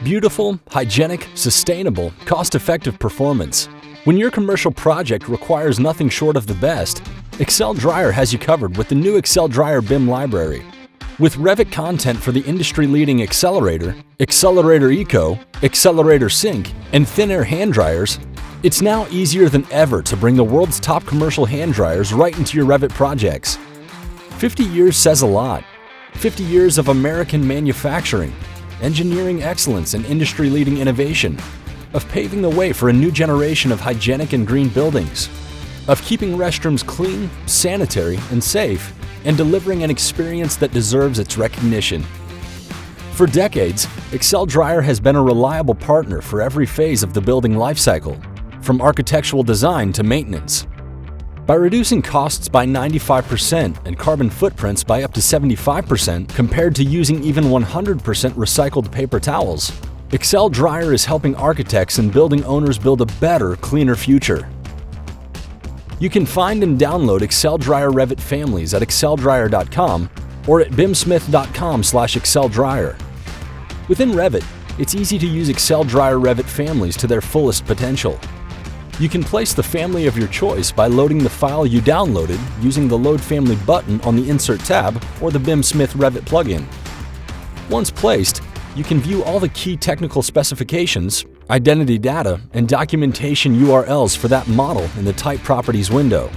Beautiful, hygienic, sustainable, cost-effective performance. When your commercial project requires nothing short of the best, Excel Dryer has you covered with the new Excel Dryer BIM library. With Revit content for the industry-leading Accelerator, Accelerator Eco, Accelerator Sync, and thin air hand dryers, it's now easier than ever to bring the world's top commercial hand dryers right into your Revit projects. 50 years says a lot. 50 years of American manufacturing, engineering excellence and industry-leading innovation, of paving the way for a new generation of hygienic and green buildings, of keeping restrooms clean, sanitary, and safe, and delivering an experience that deserves its recognition. For decades, Excel Dryer has been a reliable partner for every phase of the building lifecycle, from architectural design to maintenance. By reducing costs by 95% and carbon footprints by up to 75% compared to using even 100% recycled paper towels, Excel Dryer is helping architects and building owners build a better, cleaner future. You can find and download Excel Dryer Revit families at exceldryer.com or at bimsmith.com/ExcelDryer. Within Revit, it's easy to use Excel Dryer Revit families to their fullest potential. You can place the family of your choice by loading the file you downloaded using the Load Family button on the Insert tab or the BIM Smith Revit plugin. Once placed, you can view all the key technical specifications, identity data, and documentation URLs for that model in the Type Properties window.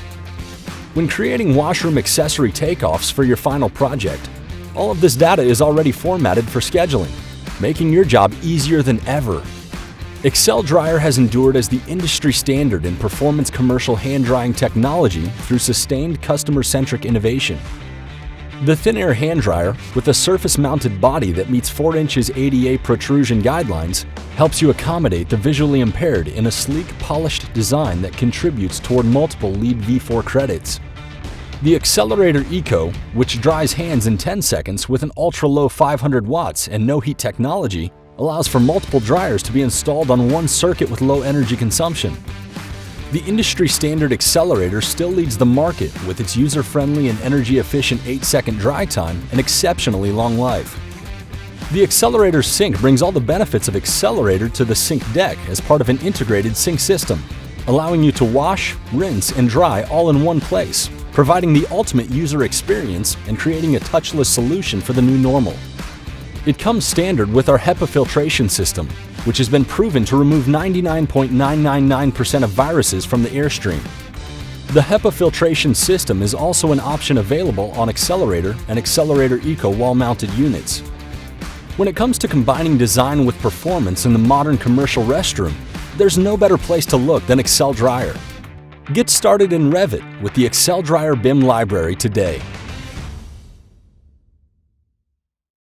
When creating washroom accessory takeoffs for your final project, all of this data is already formatted for scheduling, making your job easier than ever. Excel Dryer has endured as the industry standard in performance commercial hand drying technology through sustained customer-centric innovation. The thin air hand dryer, with a surface-mounted body that meets 4 inches ADA protrusion guidelines, helps you accommodate the visually impaired in a sleek, polished design that contributes toward multiple LEED v4 credits. The Accelerator Eco, which dries hands in 10 seconds with an ultra-low 500 watts and no heat technology, allows for multiple dryers to be installed on one circuit with low energy consumption. The industry-standard Accelerator still leads the market with its user-friendly and energy-efficient 8-second dry time and exceptionally long life. The Accelerator Sync brings all the benefits of Accelerator to the Sync deck as part of an integrated sync system, allowing you to wash, rinse, and dry all in one place, providing the ultimate user experience and creating a touchless solution for the new normal. It comes standard with our HEPA filtration system, which has been proven to remove 99.999% of viruses from the airstream. The HEPA filtration system is also an option available on Accelerator and Accelerator Eco wall-mounted units. When it comes to combining design with performance in the modern commercial restroom, there's no better place to look than Excel Dryer. Get started in Revit with the Excel Dryer BIM library today.